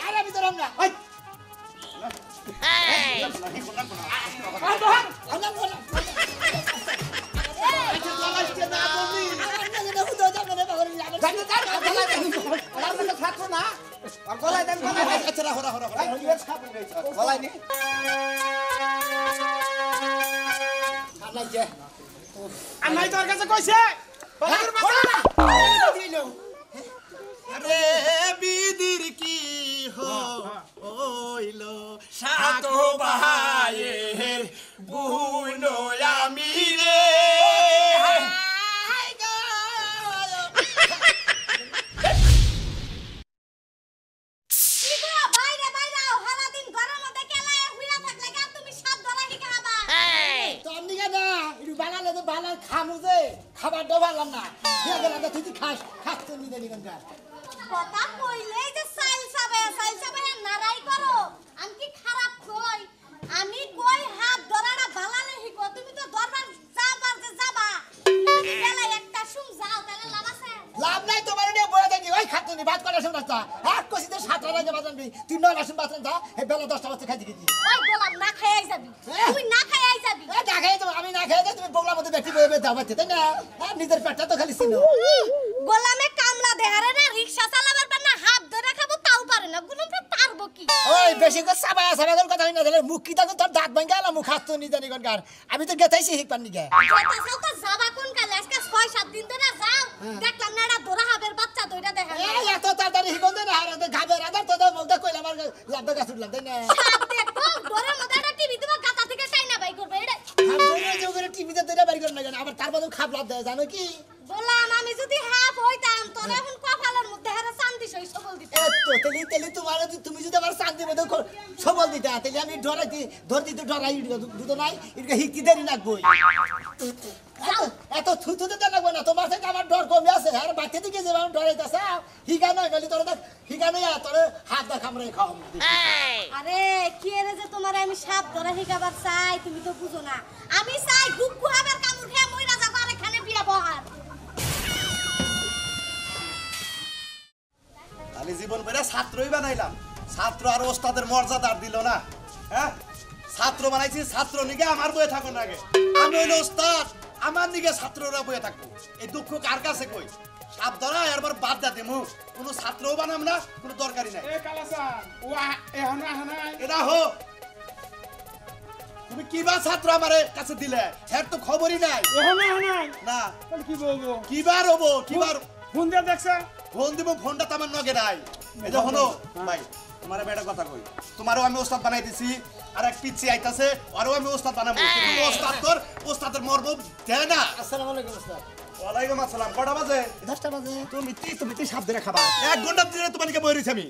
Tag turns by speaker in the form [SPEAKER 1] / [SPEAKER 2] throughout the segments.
[SPEAKER 1] আরে আমি ধরম না তোর কাছে কইছে আরে বিদির কি হইল সাত ভাইয়ের বুন আমি রে খাবার ডবালাম না তুই খাস খাস তো নিতে নিগনকার
[SPEAKER 2] কথা কইলে যে সাইল সাবে নারাই করো আমি কি খারাপ কই আমি কই হাত ধরাটা বালালে হিকো তুমি তো দরবার যাবা তুমি গেলে একটা সুম যাও তাহলে লাভ আছে
[SPEAKER 1] লাভ নাই তোমার নিয়ে বলে থাকি ওই খাতুনি বাদ করে শুন রাস্তা এক কষিতে 7টা লাগে বাজানবি তুই 9 আসুন বাজান যা এই বেলা 10টা বাজে খাই দিবি
[SPEAKER 2] ওই গোলাম না খাইই যাবি তুই না খাইই যাবি
[SPEAKER 1] এ না খাই আমি না খাই তুমি বগলার মধ্যে বেটি বইবে যাবাতে তাই না নিজের পেটটা তো খালি ছিল
[SPEAKER 2] গোলামে কামলা দেহারে না রিকশা চালাবার পার না হাত ধরে খাবো তাও পারে না গুনটা পারবো কি
[SPEAKER 1] ওই বেশি করে সাবাগল কথা না দিলে মুখ কি তাকে তোর দাঁত ভাঙা গেল মুখ হাত তো নি জানি কোনকার আমি তো গেতাইছি হিক পানি গে
[SPEAKER 2] গেতাছাও তো যাবা কোন কালে আজকে 6-7 দিন ধরে যাও দেখলাম না এটা দোরা হাবের বাচ্চা দইরা দেখা
[SPEAKER 1] এই এত তাড়াতাড়ি হিকন দে না আর গাবে রাদার তো মুখটা কইলা আমার লাভটা গাছ উঠলাম তাই না
[SPEAKER 2] দেখো দোরের মধ্যে একটা টিভি তোমার গাতা থেকে টাইনা বাই করবে এটা
[SPEAKER 1] আমি যে ওখানে টিভিতে দইরা বাড়ি করে না জানো আবার তার বদল খাপ লাভ দেয় জানো কি
[SPEAKER 2] বললাম আমি যদি হাফ হইতাম তোর এখন কপালের মধ্যে হারা শান্তি সই সবল দিতে
[SPEAKER 1] এত তেলি তোমার তুমি যদি আমার শান্তি মধ্যে সবল দিতে তাহলে আমি ডরাইতে ধরতি তো ডরাই দুটো নাই এটা হিকি দেরি লাগবো এত থুথুতে তো লাগবে না তোমার থেকে আমার ডর কমে আছে আর বাচ্চা দিকে যে আমি ডরাইতেছে হিগা নয় নালি তোর হিগা নয় তোর হাত দা কামড়ে খাও
[SPEAKER 2] আরে কি রে যে তোমার আমি সাপ ধরে হিগাবার চাই তুমি তো বুঝো না আমি চাই গুক্কু হাবের কামড় খেয়ে মইরা যাবো আর এখানে বিয়া বহার
[SPEAKER 3] আমি জীবন করে ছাত্রই বানাইলাম ছাত্র আর ওস্তাদের মর্যাদা দিল না হ্যাঁ ছাত্র বানাইছি ছাত্র নিগে আমার বয়ে থাকো না আগে আমি হইলো ওস্তাদ আমার নিগে ছাত্ররা বয়ে থাকবো এই দুঃখ কার কাছে কই সাপ ধরা এরবার বাদ দা দেমু কোনো ছাত্রও বানাম না কোনো দরকারি নাই
[SPEAKER 4] এ কালাসান ওয়া এহনা এহনা
[SPEAKER 3] এটা হো তুমি কিবা ছাত্র আমারে কাছে দিলে এর তো খবরই নাই
[SPEAKER 4] এহনা এহনা
[SPEAKER 3] না
[SPEAKER 4] তাহলে কি বলবো
[SPEAKER 3] কিবার হবো কিবার
[SPEAKER 4] ফোন দিয়ে দেখছ
[SPEAKER 3] ফোন দিব ফোনটা তো আমার নগে নাই এই যে হলো ভাই তোমার বেটা কথা কই তোমারও আমি ওস্তাদ বানাই দিছি আর এক পিচ্ছি আইতাছে আরও আমি ওস্তাদ বানাবো কিন্তু ওস্তাদ তোর ওস্তাদের মর্ম দেয় না
[SPEAKER 1] আসসালামু আলাইকুম ওস্তাদ
[SPEAKER 3] ওয়ালাইকুম আসসালাম কটা বাজে
[SPEAKER 1] 10টা বাজে
[SPEAKER 3] তুমি সাপ ধরে খাবা 1 ঘন্টা ধরে তোমাকে বই রইছি আমি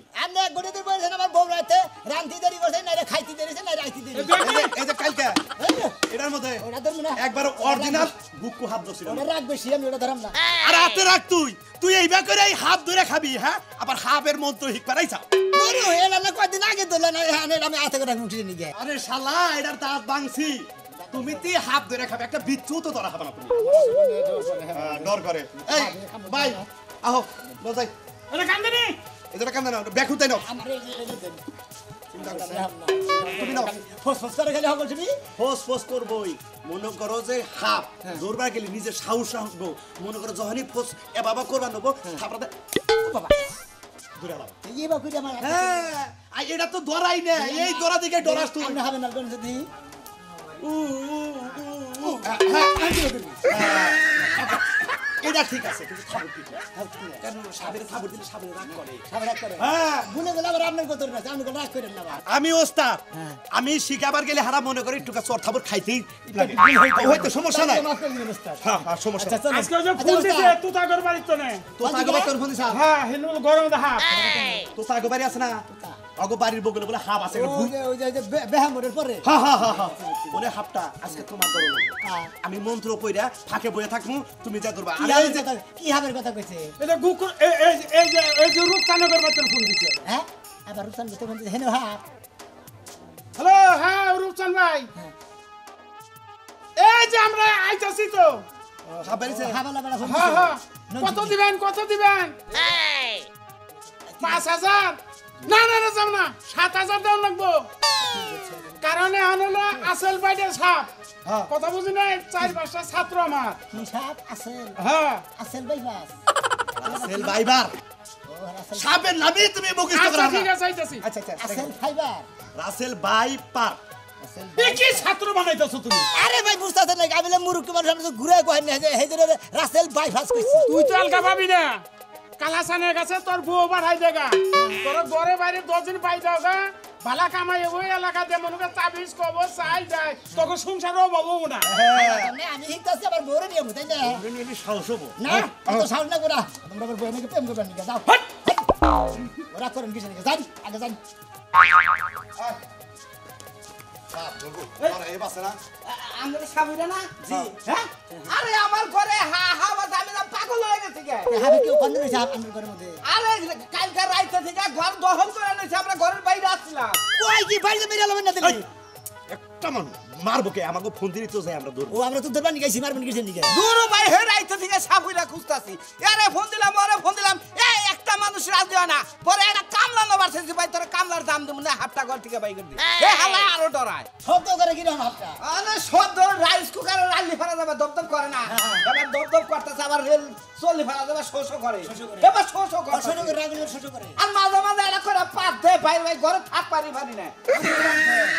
[SPEAKER 1] এক ঘন্টা ধরে বইছেন আমার বউ রাতে রান্তি দেরি করছে না রে খাইতে দেরি না রাইতে দেরি
[SPEAKER 3] এই যে কালকে এটার মধ্যে
[SPEAKER 1] ওটা ধরব না
[SPEAKER 3] একবার অরিজিনাল বুকু হাত ধরছিল
[SPEAKER 1] ওটা রাখ বেশি আমি ওটা ধরম না
[SPEAKER 3] আর হাতে রাখ তুই এইবা করে এই হাত ধরে খাবি হ্যাঁ আবার হাফের মন্ত্র হিক পারাইছা
[SPEAKER 1] ধরো এলা না কয়দিন আগে ধরলে না আমি হাতে করে মুঠি নিয়ে
[SPEAKER 3] আরে শালা এটার দাঁত ভাঙছি তুমি তি হাত ধরে খাবে একটা বিচ্ছু তো ধরা হবে না তুমি ডর করে এই ভাই আহো লজাই
[SPEAKER 4] আরে কান্দনি
[SPEAKER 3] এটা কান্দনা বেকুতে নাও
[SPEAKER 1] আমার
[SPEAKER 3] তুমি নাও
[SPEAKER 1] ফসফস করে গেলে হবে তুমি
[SPEAKER 3] ফোস করবই মনে করো যে হাফ দৌড়বার গেলে নিজের সাহস রাখবো মনে করো যখনই ফোস এ বাবা করবা নেবো থাপড়াতে
[SPEAKER 1] বাবা
[SPEAKER 3] দূরে আলাম
[SPEAKER 1] এই বাবা কইরা আমার
[SPEAKER 3] হ্যাঁ আর এটা তো ধরাই না এই ধরা দিকে ডরাস তুই
[SPEAKER 1] আমি হবে না কোন যদি
[SPEAKER 3] এটা ঠিক আছে কিন্তু খাবার ঠিক না কারণ সাবের খাবার দিলে সাবের রাগ করে
[SPEAKER 1] সাবধান করে
[SPEAKER 3] হ্যাঁ
[SPEAKER 1] ভুলে গেলে আবার আপনার কত না আমি রাগ করেন না
[SPEAKER 3] আমি ওস্তাদ আমি শিখাবার গেলে হারা মনে করি একটু চর খাবার খাইতেই লাগে হয়তো সমস্যা নাই
[SPEAKER 1] মাফ করে দিন ওস্তাদ
[SPEAKER 3] হ্যাঁ সমস্যা
[SPEAKER 1] আচ্ছা চল
[SPEAKER 4] আজকে যে ফোন দিছে তুতা ঘর বাড়িতে তো নেই
[SPEAKER 3] তো তাগো বাড়ি তোর ফোন দিছা
[SPEAKER 4] হ্যাঁ হিলু গরম দা হাত
[SPEAKER 3] তো তাগো বাড়ি আছে না আগো বাড়ির বগলে বলে হাফ আছে
[SPEAKER 1] ওই যে বেহামরের পরে
[SPEAKER 3] হ্যাঁ হ্যাঁ হ্যাঁ হ্যাঁ বলে হাফটা আজকে তোমার দরকার আমি মন্ত্র কইরা ফাঁকে বইয়া থাকমু তুমি যা করবা
[SPEAKER 1] কি হাবের কথা কইছে
[SPEAKER 4] এটা গুকুর এই যে রূপচানগর বাড়িতে ফোন দিছে
[SPEAKER 1] হ্যাঁ আবার রুসান তো বলতে হেনো হাত
[SPEAKER 4] হ্যালো হ্যাঁ রূপচান ভাই এই যে আমরা আইতাছি তো
[SPEAKER 3] হাফ বাড়িছে
[SPEAKER 1] হাবালা বড় ফোন
[SPEAKER 4] হ্যাঁ হ্যাঁ কত দিবেন 5000
[SPEAKER 3] 2
[SPEAKER 4] না না না যাব না 7000 দাম লাগবো কারণ এখন হলো আসল বাইডের সাপ
[SPEAKER 3] হ্যাঁ।
[SPEAKER 4] কথা বুঝি না 4-5টা ছাত্র আমার
[SPEAKER 1] কি সাপ আসেল
[SPEAKER 4] হ্যাঁ
[SPEAKER 1] আসেল ভাই বাস
[SPEAKER 3] রাসেল ভাইবার
[SPEAKER 1] ও রাসেল
[SPEAKER 3] সাপের নামই তুমি মুখস্থ
[SPEAKER 4] আচ্ছা
[SPEAKER 3] করা
[SPEAKER 4] ঠিক
[SPEAKER 3] না
[SPEAKER 4] আছে আইতাছি
[SPEAKER 3] আচ্ছা আচ্ছা
[SPEAKER 1] আসেল ফাইবার
[SPEAKER 3] রাসেল ভাইপার
[SPEAKER 1] আসেল
[SPEAKER 4] এ কি ছাত্র বানাইতাছো তুমি
[SPEAKER 1] আরে ভাই বুঝতাছেন না আমি মুরুক্কি মানুষ আমি তো ঘুরে কই না এই যে রাসেল বাইপাস কইছি
[SPEAKER 4] তুই তো আলগা পাবি না কালাসানের কাছে তোর বউ বাড়াই দেগা তোর ঘরে বাইরে 10 দিন পাই দাওগা ভালা কামাই ওই এলাকা দে মনুকে তাবিজ কব চাই যায় তোকে সংসারও বাবু না
[SPEAKER 1] আমি হিকতাছি আবার বউরে নিয়ে তাই না
[SPEAKER 3] তুমি সাহস হবো
[SPEAKER 1] না তো সাউন্ড না করা তোমরা আবার বউ নাকি প্রেম করবেন নাকি যাও ওরা করেন কিছু নাকি যান আগে যান
[SPEAKER 3] সাপ বলবো আরে এই বাসে না
[SPEAKER 5] আমরা সাবিরা না জি হ্যাঁ আরে আমার ঘরে হা হা বাদ আমি না পাগল হয়ে গেছি কে
[SPEAKER 1] হবে কেউ কোন দিন সাপ আমার ঘরের মধ্যে
[SPEAKER 5] আরে কালকে রাইতে থেকে ঘর দখল করে নিয়েছে আমরা ঘরের বাইরে আসছিলাম
[SPEAKER 1] কই কি বাইরে মেরে আলো না দিলি
[SPEAKER 3] একটা মানুষ মারবো কে আমাকে ফোন দিলি তো যাই আমরা ধরবো
[SPEAKER 1] ও আমরা তো ধরবানি গেছি মারবেন কিছু নাকি
[SPEAKER 5] দূর ভাই হে রাইতে থেকে সাবিরা খুঁজতাছি আরে ফোন দিলাম ওরে ফোন দিলাম এই একটা মানুষ রাজি হয় না পরে একটা কামলা নবার সেন্সি ভাই তোর কামলার দাম দেব না হাফটা ঘর থেকে বাই করে দি এ হালা আরো ডরায়
[SPEAKER 1] শব্দ করে কি রকম হাতটা
[SPEAKER 5] আরে সদ্য রাইস কুকারে রান্নি ফেলা যাবে দপদপ করে না এবার দপদপ করতেছে আবার রেল চল্লি ফেলা যাবে শোষো করে এবার শোষো করে
[SPEAKER 1] ছোট করে রাগলে ছোট করে
[SPEAKER 5] আর মাঝে মাঝে এটা করে পাত দে ভাই ভাই ঘরে থাক পারি না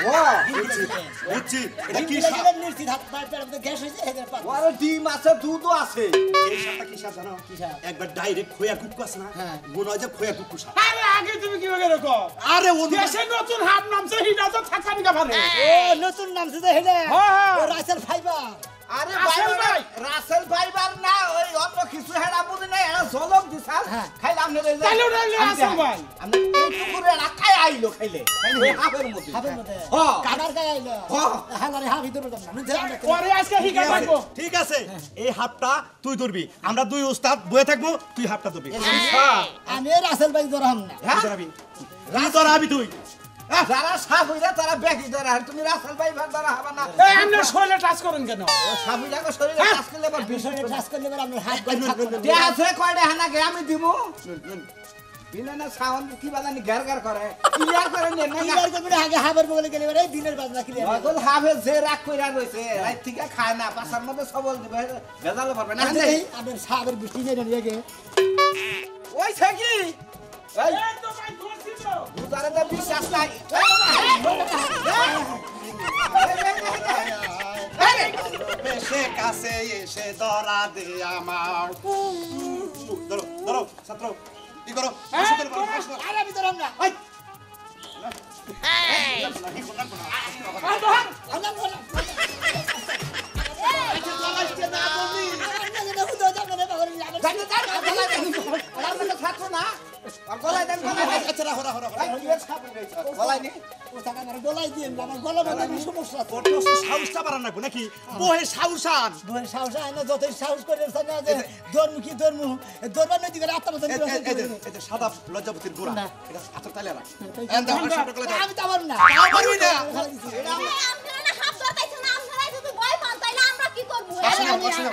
[SPEAKER 5] ও
[SPEAKER 3] বুঝছি এটা কি
[SPEAKER 1] কি
[SPEAKER 3] সাপ
[SPEAKER 1] লাগে নির্তি হাত পায়ে পেড়ে মধ্যে গ্যাস হইছে এদের পাত
[SPEAKER 5] ওরে ডিম আছে দুধও আছে
[SPEAKER 3] এই সাপটা কি সাপ জানো
[SPEAKER 1] কি সাপ?
[SPEAKER 3] একবার ডাইরেক্ট খোয়া কুকু আছে না
[SPEAKER 1] হ্যাঁ।
[SPEAKER 3] মনে হয় যে খোয়া কুকু সাপ
[SPEAKER 4] আরে আগে তুমি কি করে রাখো
[SPEAKER 3] আরে ও
[SPEAKER 4] দেশে নতুন হাত নামছে হিটা তো থাকানি কা পারে
[SPEAKER 1] ও নতুন নাম শুধু হেডে
[SPEAKER 4] হ্যাঁ।
[SPEAKER 1] ও রাসেল ফাইবার
[SPEAKER 5] আরে
[SPEAKER 4] রাসেল
[SPEAKER 5] ভাই
[SPEAKER 4] ভাই।
[SPEAKER 5] রাসেল ভাইবার না ওই অন্য কিছু হেডা বুঝি না এরা জলক দিছাল
[SPEAKER 1] হ্যাঁ।
[SPEAKER 5] খাইলাম না রে
[SPEAKER 4] তাইলে ওটা হলো রাসেল ভাই।
[SPEAKER 5] আমি এই পুকুরে রাখাই আইলো খাইলে ওই হাবের মধ্যে
[SPEAKER 1] হাবের মধ্যে
[SPEAKER 5] হ্যাঁ।
[SPEAKER 1] কানার গায় আইলো
[SPEAKER 5] হ্যাঁ।
[SPEAKER 1] হালারে হাবি ধরে দাম না নিতে আমরা
[SPEAKER 4] পরে আজকে হিকা
[SPEAKER 3] ঠিক আছে,
[SPEAKER 4] থাকবো
[SPEAKER 3] ঠিক আছে এই হাতটা তুই ধরবি আমরা দুই উস্তাদ বয়ে থাকবো তুই হাতটা ধরবি
[SPEAKER 1] আমি রাসেল ভাই ধরাম না
[SPEAKER 5] হ্যাঁ?
[SPEAKER 3] তুই ধরাবি তুই ধরাবি তুই
[SPEAKER 5] যারা সাপ হইরা তারা বেশি ধরে আর তুমি রাসেল ভাইবার দ্বারা হবে না
[SPEAKER 4] এই আপনি শরীরে টাচ করেন কেন
[SPEAKER 5] সাবিটাকে শরীরে কাজ করলে আবার
[SPEAKER 1] বিষয়টা টাচ করলে এবার আমরা হাত গায়ে থাকবো না।
[SPEAKER 5] কে আছে কয়টা হানাকে আমি দিমু বিনা না সাউন্ড কি বাজানি গার গার করে ক্লিয়ার করে নেন না
[SPEAKER 1] ক্লিয়ার করবি না, আগে হাবের বগলে গেলে এবার এই দিনের বাজনা ক্লিয়ার
[SPEAKER 5] নকল হাবে যে রাগ কইরা রইছে রাত থেকে খায় না পাছার মধ্যে সবল দিবে ভেজাল পারবে না
[SPEAKER 1] এই আমাদের সাবের বৃষ্টি নেই নিয়ে
[SPEAKER 5] ওই থাকি এই
[SPEAKER 4] এই তো ভাই ধরছি তো
[SPEAKER 5] দুদারে তো বিশ্বাস নাই
[SPEAKER 3] বেশে কাছে এসে ধরা দে আমার ধরো ধরো ছাত্র কি করো বেশি করে বলো, বেশি করো।
[SPEAKER 1] আর আমি ধরাম না
[SPEAKER 3] এই,
[SPEAKER 1] আর ধর আমরা বলা
[SPEAKER 5] ছাত্র না গলায় দেন গলায় দেন
[SPEAKER 3] আচ্ছা রাখো রাখো রাখো
[SPEAKER 5] গলায় নি
[SPEAKER 1] গলাই দিয়ে আমার গলা মধ্যে সমস্যা আছে।
[SPEAKER 3] ওর তো সাহসটা বাড়ান রাখবো নাকি বহে সাহসান
[SPEAKER 1] বউয়ের সাহস হয় না, যতই সাহস করে না যে ধর্ম কি ধর্ম ধর্মের নদী করে আত্মবোধন
[SPEAKER 3] এই যে সাদা লজ্জাপতির গোড়া
[SPEAKER 1] না।
[SPEAKER 3] এটা আচ্ছা তাইলে রাখ
[SPEAKER 1] তাই-
[SPEAKER 3] এন্ড দাও আশা করে দাও
[SPEAKER 1] আমি তো আমার না
[SPEAKER 3] তাও পারবি না।
[SPEAKER 2] আমরা না হাত ধরতেছ না আমরা যদি ভয় পান তাইলে আমরা কি করব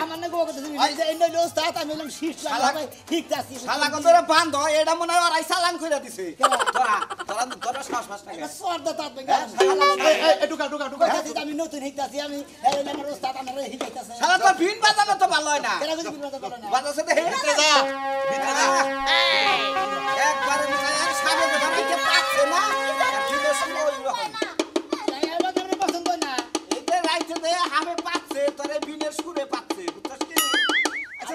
[SPEAKER 1] আমার না গোয়া করতেছি এই নইলে ওস্তাদ আমি বললাম শীত লাগে ঠিক আছে
[SPEAKER 5] শালা কত রে বান্ধ এটা মনে হয় ওরাই চালান কইরা দিছে তোরা তোরা তোরা শ্বাস ফাস থাকে
[SPEAKER 1] সর্দা তাত
[SPEAKER 3] এই ঢুকা ঢুকা ঢুকা
[SPEAKER 1] আমি নতুন হিকতাছি আমি আমার ওস্তাদ আমার হিকাইতাছে
[SPEAKER 5] শালা তো ভিন বাজানো তো ভালো হয় না
[SPEAKER 1] কেন কিছু বিরোধ করে না
[SPEAKER 5] বাজাছে তো হেরে
[SPEAKER 3] ভিতরে যা ভিতরে যা
[SPEAKER 5] একবারে এক সামনে ধরাইতে পারছে না ভিনের সঙ্গে ওই রকম
[SPEAKER 1] আমার আমরা পছন্দ না
[SPEAKER 5] এতে রাইতে দে হামে পাচ্ছে তোরে ভিনের সুরে পাচ্ছে বুঝছস কি
[SPEAKER 3] আচ্ছা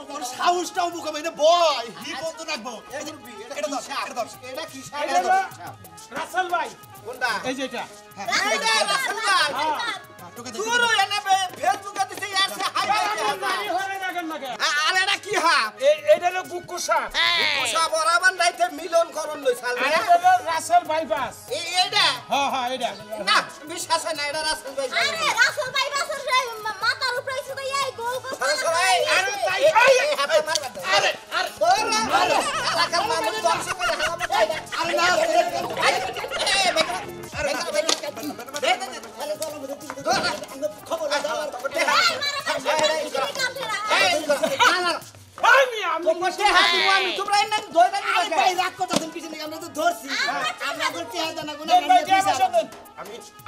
[SPEAKER 3] তোর সাহসটাও মুখে বাইরে বয় হি বন্ধ রাখবো এটা ধর এটা ধর
[SPEAKER 5] এটা কি
[SPEAKER 4] এটা হলো
[SPEAKER 5] সাপ
[SPEAKER 4] রাসেল ভাই
[SPEAKER 5] কোনটা
[SPEAKER 4] এই যে এটা
[SPEAKER 5] এইটা রাসেল ভাই
[SPEAKER 3] ঢুকে দে
[SPEAKER 5] তুই এনে ফেসবুকে দিছে ইয়ার সে হাই
[SPEAKER 4] আমার নানি হরে দেখেন না কে
[SPEAKER 5] আর এটা কি হাপ
[SPEAKER 4] এইটা হলো গুকুসা
[SPEAKER 5] পোষা বরাবর রাইতে মিলন করন লই সাল
[SPEAKER 4] আর এটা হলো রাসেল বাইপাস
[SPEAKER 5] এইটা
[SPEAKER 4] হ্যাঁ হ্যাঁ এটা
[SPEAKER 5] না বিশ্বাস হয় না এটা রাসেল ভাই
[SPEAKER 2] আরে রাসেল ভাই বাসের রে মাথার উপরে শুধু এই গোল গোল
[SPEAKER 5] আরে তাই এই হাতে মারবা আরে আরে তোরা এলাকার মানুষ দর্শ করে হালামে
[SPEAKER 3] আরে না
[SPEAKER 1] খবর
[SPEAKER 4] আমি
[SPEAKER 5] তোমরা হাতি আমি তোমরা এনে দইটা
[SPEAKER 1] ভাই
[SPEAKER 5] নিবা
[SPEAKER 1] রাগ করতেছেন কিছু নেই আমরা তো ধরছি আমরা তো টিয়া দানা গুনা
[SPEAKER 4] দেন ভাই টিয়া পয়সা দেন।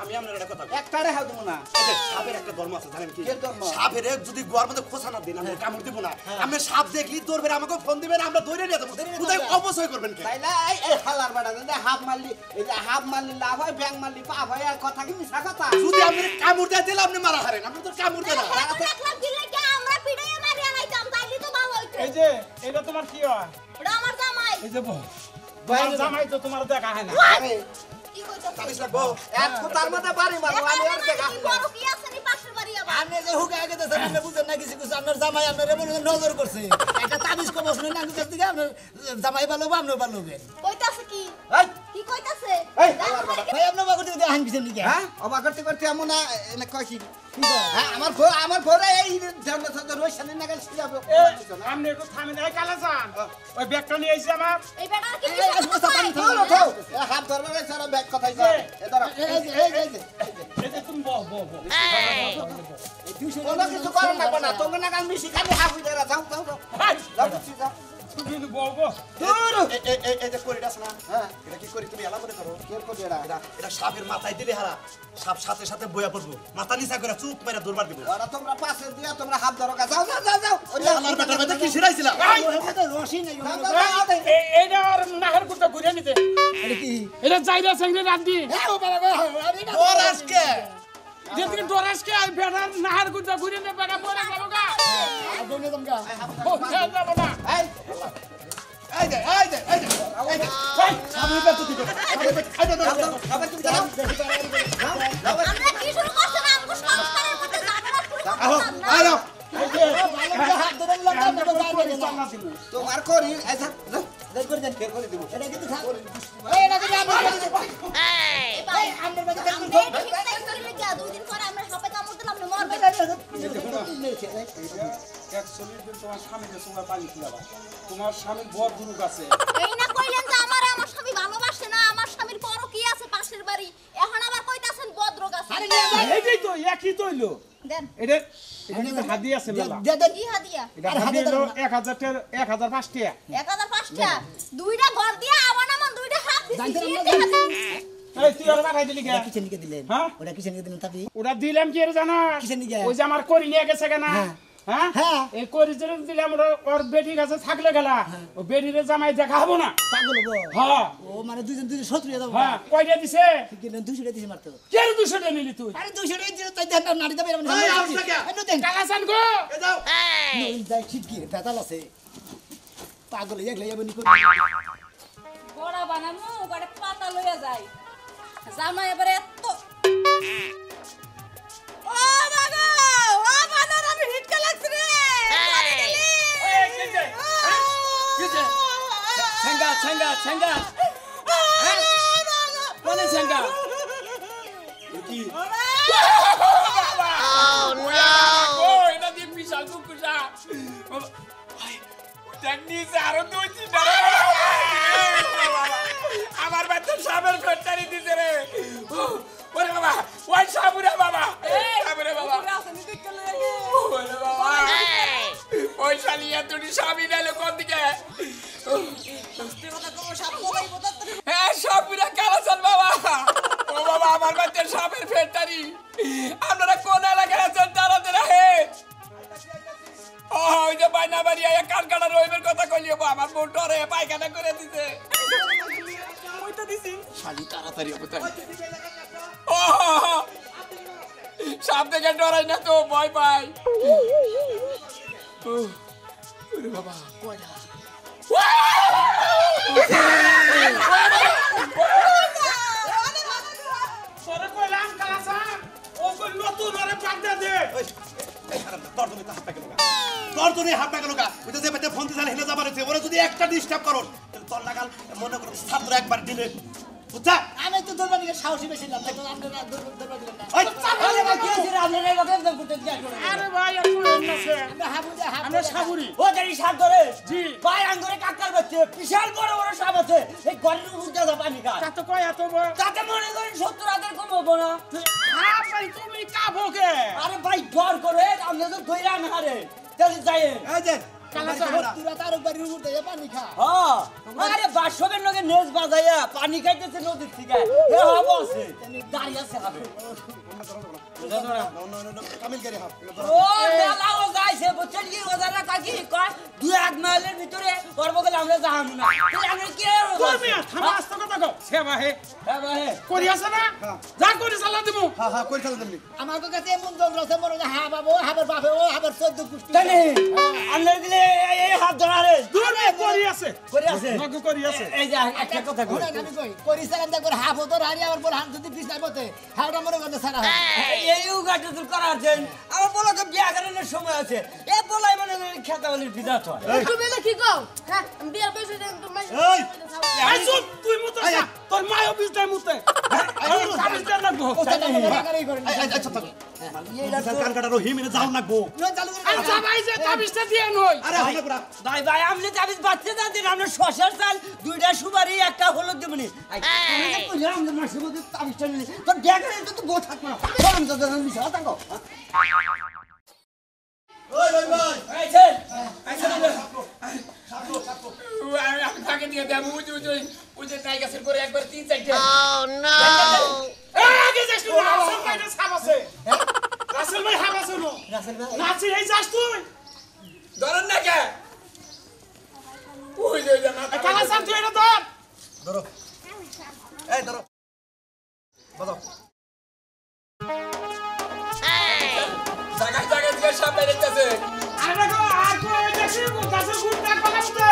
[SPEAKER 3] আমি আপনার একটা কথা
[SPEAKER 5] একটা রেহাও দেবো না
[SPEAKER 3] এই যে সাপের একটা ধর্ম আছে জানেন কি
[SPEAKER 5] কি ধর্ম?
[SPEAKER 3] সাপের যদি গোয়ার মধ্যে খোসা না দিন আমি কামড় দিব না আপনি সাপ দেখলি ধরবেন আমাকে ফোন দিবেন আমরা ধরে নিয়ে যাবো কোথায় অবশ্যই করবেন কে
[SPEAKER 5] তাইলে এই হালার বাড়া দে হাফ মারলি এই যে হাফ মারলি লাভ হয় ব্যাং মারলি পাপ হয় আর কথা কি মিছা কথা
[SPEAKER 3] যদি আপনি কামড় দিয়ে দিলে আপনি মারা হারেন আপনি তো কামড় দেন না
[SPEAKER 2] দেখলাম দিলে কি আমরা পিড়াইয়া মারিয়া নাইতাম তাইলে তো ভালো হইতো
[SPEAKER 4] এই যে এটা তোমার কি হয়
[SPEAKER 2] ওটা আমার জামাই
[SPEAKER 4] এই যে বউ তোমার জামাই তো তোমার দেখা হয় না
[SPEAKER 5] আরে
[SPEAKER 2] কি কইতাছ
[SPEAKER 3] তাবিজ লাগবো
[SPEAKER 5] এক ফুটার মধ্যে বাড়ি মারবো আমি আর দেখা
[SPEAKER 2] বড় কি আছে নি পাশের বাড়ি আবার
[SPEAKER 1] আপনি যে হুকা আগে দেন আপনি বুঝেন না কিছু কিছু আপনার জামাই আপনার মনে নজর করছে একটা তাবিজ কবচ নেন না কিছু দিকে আপনার জামাই ভালো বা আপনি ভালো হবে
[SPEAKER 2] কইতাছে কি
[SPEAKER 5] এই
[SPEAKER 2] কি কইতাছে
[SPEAKER 5] এই হালার বাড়া
[SPEAKER 1] ভাই আপনি বাগুটি দিয়ে হান পিছন দিকে
[SPEAKER 5] হ্যাঁ অবাক করতে করতে এমন না এনে কয় কি হ্যাঁ আমার ঘরে এই ধরনের সাথে রইছানি না গেল যাবে
[SPEAKER 4] আপনি একটু থামেন এই কালাচান ওই ব্যাগটা নিয়ে এসে আমার
[SPEAKER 2] এই বেটার কি
[SPEAKER 5] চলো তো হাত ধরবে সারা ব্যাগ কথাই যায় এ ধরো
[SPEAKER 4] এই যে তুমি বউ বউ বউ
[SPEAKER 5] কোনো কিছু করো না বানা তোমরা না গান মিশি খালি হাফ ধরে যাও যাও যাও যাও বুঝছি যাও
[SPEAKER 4] তুমি বউ বউ
[SPEAKER 5] দূর
[SPEAKER 3] এই যে করিটা আছে না
[SPEAKER 5] হ্যাঁ
[SPEAKER 3] এটা কি করি তুমি এলা মনে করো
[SPEAKER 5] কে করে এরা
[SPEAKER 3] এটা সাপের মাথায় দিলে হারা সাপ সাথে সাথে বইয়া পড়বো মাথা নিচা করে চুপ মেরে দৌড় দিব
[SPEAKER 5] ওরা তোমরা পাশে দিয়া তোমরা হাত ধরো যাও যাও যাও যাও ওই যে
[SPEAKER 3] আমার বেটার মধ্যে কি শিরাইছিলাম
[SPEAKER 1] রশি নাই
[SPEAKER 4] এইটা আর নাহের কুটা ঘুরে নিতে এটা যাইরা সঙ্গে রাত দি
[SPEAKER 3] ওর আজকে
[SPEAKER 4] যেদিকে ডরাসকে আর বেড়া নাহের কুটা ঘুরে নে বেড়া পরে যাবো গা ও যাবো না
[SPEAKER 5] এই
[SPEAKER 3] এই যে সামনে পেতে দিতে
[SPEAKER 5] আবার তুমি যাও
[SPEAKER 2] আমরা কি শুরু করছ না আমগো সংস্কারের মধ্যে ঝগড়া শুরু
[SPEAKER 3] আহো
[SPEAKER 2] করতাম না
[SPEAKER 3] আয়
[SPEAKER 1] হাত ধরে লাগা
[SPEAKER 5] তোমার করি আচ্ছা যাও
[SPEAKER 1] দেখ করে দেন
[SPEAKER 5] করে দিব
[SPEAKER 1] এটা কিন্তু খা এই না কিন্তু
[SPEAKER 2] ভাই
[SPEAKER 1] আমরা বাজে
[SPEAKER 2] আমরা ঠিক করে গিয়া দুই দিন পরে আমরা সবাই কামড় দিলাম না মরবে
[SPEAKER 4] একচল্লিশ দিন তোমার স্বামীকে তোমার পানি খিলাবা তোমার স্বামীর বড় দুরুক আছে
[SPEAKER 2] এই না কইলেন যে আমার স্বামী ভালোবাসে না আমার স্বামীর বড় কি আছে পাশের বাড়ি এখন আবার কইতাছেন বদ্রক আছে
[SPEAKER 4] এইটাই তো একই তো হইলো
[SPEAKER 2] দেন
[SPEAKER 4] এটা এটা হাদি আছে মেলা
[SPEAKER 2] কি হাদিয়া
[SPEAKER 4] এটা হাদি হলো 1005 টাকা
[SPEAKER 2] 1005 টাকা দুইটা ঘর দিয়া আমার নাম দুইটা হাত দিছি
[SPEAKER 4] এই তুই আর পাঠাই দিলি কে
[SPEAKER 1] কিসের নিকে দিলেন
[SPEAKER 4] হ্যাঁ?
[SPEAKER 1] ওটা কিসের নিকে দিলেন তাবি
[SPEAKER 4] ওরা দিলাম কি এর জানা
[SPEAKER 1] কিসের নিকে?
[SPEAKER 4] ওই যে আমার করি নিয়ে গেছে কেনা
[SPEAKER 1] হ্যাঁ।
[SPEAKER 4] হ্যাঁ
[SPEAKER 1] হ্যাঁ।
[SPEAKER 4] এই করি যে দিলাম ওর বেটির কাছে থাকলে গেলা ও বেটিরে জামাই দেখা হবো না
[SPEAKER 1] পাগল হবো
[SPEAKER 4] হ্যাঁ
[SPEAKER 1] ও মানে দুজন শত্রু যাবো
[SPEAKER 4] হ্যাঁ কয়টা দিছে
[SPEAKER 1] কিনেন 200 টাকা দিছে মাত্র
[SPEAKER 4] কেন 200 টাকা নিলি তুই
[SPEAKER 1] আরে 200 টাকা দিলে তাই দেন নাড়ি দেবে
[SPEAKER 3] এই, আসছে কে?
[SPEAKER 1] এনো দেন
[SPEAKER 4] কালাসান গো
[SPEAKER 3] এ যাও
[SPEAKER 1] নই যাই ঠিক কি বেতাল আছে পাগল একলা যাবনি কই
[SPEAKER 2] বড়া বানামু গড়ে পাতা লইয়া যায় জামাই এবারে এত ও বাবা ও বানার আমি হিটকা লাগছে রে
[SPEAKER 4] এই কিছে কিছে ছেঙ্গা হ্যাঁ কোনে ছেঙ্গা কি ও এটা দি বিশাল কুকুজা জানি আরো দুই তিনটা আমার বাচ্চা সাবের ফেটারি দিছে রে ওরে বাবা ওই সাবুরে বাবা সাবুরে বাবা ওরে বাবা ওই শালিয়া তুই সাবি নালে কোন দিকে হ্যাঁ সাবুরে কালাসান বাবা ও বাবা আমার বাচ্চা সাবের ফেটারি আপনারা কোন এলাকায় আছেন তাড়াতাড়ি আহেন ওই যে বাইনা বাড়ি আয়া কান কাটা রইবের কথা কইলিও আমার বোন ডরে পায়খানা করে দিছে ওইটা দিছি শালি তাড়াতাড়ি হবে তাই ও সাপ দেখে ডরাই না তো ভয় পাই ওরে বাবা কয়টা সরে কইলাম কালাসা ও কই নতুন আরে পাগদা দে
[SPEAKER 3] দরজনে হাত টাকা লোকা ওই যে বেতে ফোন দিলে হেলে যাবার আছে ওরা যদি একটা ডিস্টার্ব করো তাহলে তোর লাগাল মনে করো ছাত্র একবার দিলে বুঝছা
[SPEAKER 1] আমি তো দরবার নিয়ে সাহসী বেশি না তাই আপনারা দরবার দিলেন না
[SPEAKER 3] ওই
[SPEAKER 1] আরে ভাই কি হইছে আপনারা এই কথা একদম করতে দিয়া করে
[SPEAKER 4] আরে ভাই একটু এন্নাছে
[SPEAKER 1] আমরা হাবুজে
[SPEAKER 4] আমরা সাবুরি
[SPEAKER 1] ও গাড়ি সাপ ধরে
[SPEAKER 4] জি
[SPEAKER 1] ভাই আঙ্গুরে কাকার বাচ্চা বিশাল বড় বড় সাপ আছে এই ঘরের উপরে যা পানি খায়
[SPEAKER 4] তা তো কয় এত বড়
[SPEAKER 1] তাতে মনে করেন 70 হাজার কম হবো না
[SPEAKER 4] হ্যাঁ ভাই তুমি কাবো কে
[SPEAKER 1] আরে ভাই ডর করে আমরা তো ধইরা না হারে তাহলে যাই
[SPEAKER 3] এই যে
[SPEAKER 1] তোরা তার বাড়ির উপর দিয়ে পানি খা
[SPEAKER 6] আরে বাসবের লগে নেজ বাজাইয়া পানি খাইতেছে নদীর থেকে এ হবো আছে দাঁড়িয়ে আছে হবে
[SPEAKER 3] কামিল করে হাফ
[SPEAKER 6] ও মেলাও যাইছে বুঝছেন কি ওজারা কাকি কয় 2-1 মাইলের ভিতরে করব গেলে আমরা যাহামু না তাহলে আমরা কি
[SPEAKER 4] তুমি থামা আস্তে কথা কও সেবা হে
[SPEAKER 6] হ্যাঁ ভাই
[SPEAKER 4] করি আছে না যা করি চালা দিমু
[SPEAKER 3] হ্যাঁ হ্যাঁ কই চালা দেবনি
[SPEAKER 1] আমার কাছে এমন যন্ত্র আছে মনে হয় হা বাবু হাবার বাপে ও হাবার 14 কুষ্টি
[SPEAKER 6] তাই আমরা দিলে এই হাত ধরা রে
[SPEAKER 4] তুমি করি আছে
[SPEAKER 6] করে আছে
[SPEAKER 4] নগু করি আছে
[SPEAKER 6] এই যে একটা কথা কই
[SPEAKER 1] আমি কই করি সালাম দেখো হাফ তো হারি আমার বল হাত যদি পিছলাই বতে হাওটা মনে করতে সারা
[SPEAKER 6] এই উগাটা তুই করার দেন আমার বলা তো বিয়া করার সময় আছে এ বলাই মানে খেতাওয়ালির বিদাত হয়
[SPEAKER 2] তুমি না কি কও হ্যাঁ বিয়ার পয়সা দেন তুমি
[SPEAKER 3] এই
[SPEAKER 4] আইসুন তুই মুতে যা তোর মায়ও বিজটাই মুতে কামিজ দেন না গো
[SPEAKER 1] টাকারই করেন
[SPEAKER 3] আচ্ছা থাক কান কাটা রহিম এনে যাও না গো
[SPEAKER 1] চালু করে
[SPEAKER 4] আচ্ছা ভাই যে তাবিজটা দিয়ে নই
[SPEAKER 3] আরে হবে পুরা
[SPEAKER 6] ভাই ভাই আপনি তাবিজ বাচ্চা দাও দিন আমরা শশার চাল 2টা সুপারি একটা হলুদ দেবনি আমি তো কইলাম আমরা মাসের মধ্যে তাবিজটা নিলে তোর দেখে তো বউ থাকবে না বললাম তো দাদা মিছা থাকো
[SPEAKER 3] ওই ভাই ভাই
[SPEAKER 6] এই যে
[SPEAKER 4] আমি তাকে দিয়ে দেব ওই যে টাইগাসের করে একবার 3-4টা আগে যাস তুই রাসেল ভাই না সাপ আছে রাসেল ভাই হাব আছে নো
[SPEAKER 1] রাসেল ভাই
[SPEAKER 4] নাচি এই যাস তুই ধরেন না কে ওই যে না কালা সাপ তুই এটা ধর
[SPEAKER 3] ধরো এই ধরো বাজাও
[SPEAKER 4] জায়গা জায়গা দিয়ে সাপ বেরিয়েছে আর দেখো আর কই দেখি গাছের গুড়টা কলামতে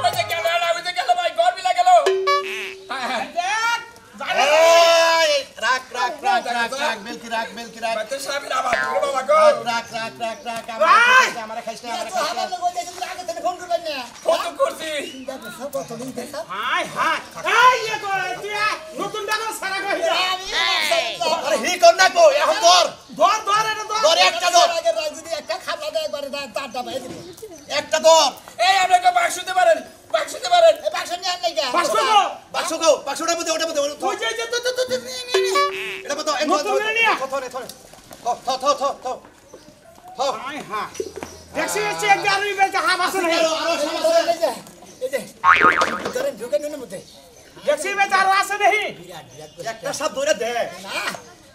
[SPEAKER 4] ওই যে গেল ভাই গরমি লাগেল
[SPEAKER 3] এই রাখ রাখ রাখ রাখ রাখ বেলকি রাখ
[SPEAKER 4] বাচ্চা সাপের আবার বাবা গো
[SPEAKER 3] রাখ রাখ রাখ রাখ আমার খাইছ না
[SPEAKER 1] তো হাবার লোক ওই যে আগে থেকে ফোন করবেন না
[SPEAKER 4] কত করছি
[SPEAKER 1] দেখো সব কত দিন দেখা
[SPEAKER 4] হাই হাই এই এ করে তুই নতুন ডাকো সারা কই
[SPEAKER 3] আরে হি কর না গো এখন ধর
[SPEAKER 4] ধর এটা ধর
[SPEAKER 3] ধর একটা ধর
[SPEAKER 1] আগে যদি একটা খাবলা দেয় একবারে তার দাবাই দিবে
[SPEAKER 3] একটা ধর
[SPEAKER 4] এই আপনাকে বাক্স দিতে পারেন
[SPEAKER 1] এই বাক্স নিয়ে আনলাই গা
[SPEAKER 4] বাক্স গো
[SPEAKER 3] বাক্সটা মধ্যে ওটা মধ্যে
[SPEAKER 4] তুই যে
[SPEAKER 3] এটা মধ্যে
[SPEAKER 4] নতুন নিয়ে
[SPEAKER 3] থরে থরে থ
[SPEAKER 4] হাই হাই দেখছি চেক গাড়ি বেলতে হাব আছে না
[SPEAKER 3] আরো সমস্যা
[SPEAKER 1] এই যে ধরেন ঢুকে নিন মধ্যে
[SPEAKER 4] দেখছি বেলতে আরো আছে দেখি
[SPEAKER 3] একটা সাপ ধরে দে
[SPEAKER 1] না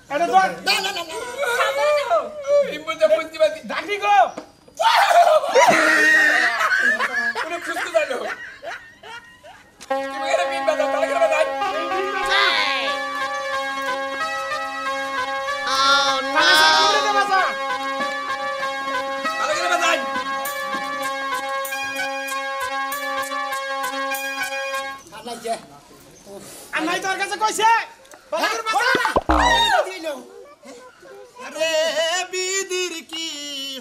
[SPEAKER 4] এটা ধর
[SPEAKER 1] না না না
[SPEAKER 4] ইমবুজে বুঝতে পারছি ডাকি গো পুরো খুশি যাইলো তুমি এর বিন বাজা তালে করে বাজাই আনাই তোর কাছে কইছে বাজার বাজার
[SPEAKER 3] আরে বিদির কি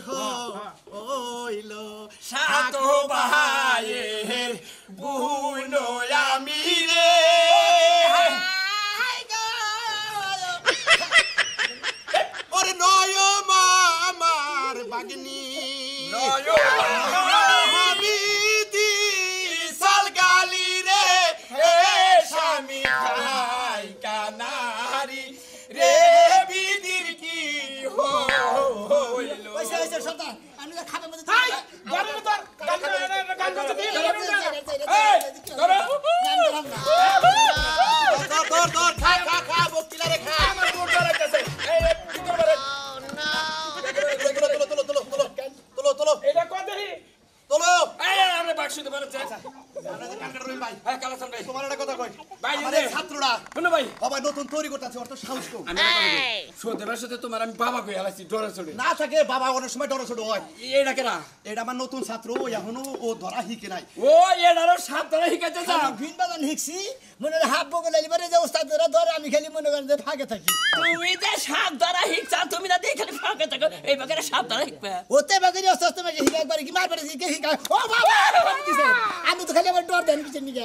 [SPEAKER 3] হইলো
[SPEAKER 4] সাত ভাইয়ের বুনো আমি রে
[SPEAKER 3] ওরে নয় মামার বাগনি আমি দি সালগালি রে
[SPEAKER 4] স্বামী ভাই কানারি রে বিদির কি হইলো
[SPEAKER 1] পয়সা হইছে সর্দার আমি তো খাবার মধ্যে
[SPEAKER 4] হাই গরম তোর গান করতে দিয়ে
[SPEAKER 3] ধর খা বকিলা রে খা
[SPEAKER 4] আমার দূর ধরাইতেছে এই ভিতর বারে
[SPEAKER 3] তোলো
[SPEAKER 4] এটা কত দেখি
[SPEAKER 3] তোলো
[SPEAKER 4] এই আমরা বাক্স দিতে পারছে হ্যাঁ কালাসান ভাই
[SPEAKER 3] তোমার একটা কথা কই
[SPEAKER 4] ভাই,
[SPEAKER 3] আমাদের
[SPEAKER 4] যে-
[SPEAKER 3] ছাত্ররা
[SPEAKER 4] শুনো ভাই
[SPEAKER 3] সবাই নতুন তৈরি করতেছে অত সাহস কম
[SPEAKER 4] আমি সোদের সাথে তোমার আমি বাবা কই আলাইছি ডরে চলে
[SPEAKER 3] না থাকে বাবা অনেক সময় ডর ছোট হয়
[SPEAKER 4] এইটা কেনা
[SPEAKER 3] এটা আমার নতুন ছাত্র এখনো ও ধরা হিকে নাই
[SPEAKER 4] ও এটারও সাত ধরে শিখাইতে যাও
[SPEAKER 1] ভিন বাগান হিকছি মনে হয় হাফ বগল এলিবারে যে ওস্তাদরা ধরে আমি খালি মনে করেন যে ফাঁকে থাকি
[SPEAKER 6] তুমি যে সাপ ধরা শিখছা তুমি না দিয়ে খালি ফাঁকে থাকো এই বাগানে সাপ ধরা শিখবে
[SPEAKER 1] ওতে বাগানে ওস্তাদ মাঝে হিকা একবার কি মার পারে হিকা ও বাবা আমি তো খালি আমার ডর দেন কিছু নিয়ে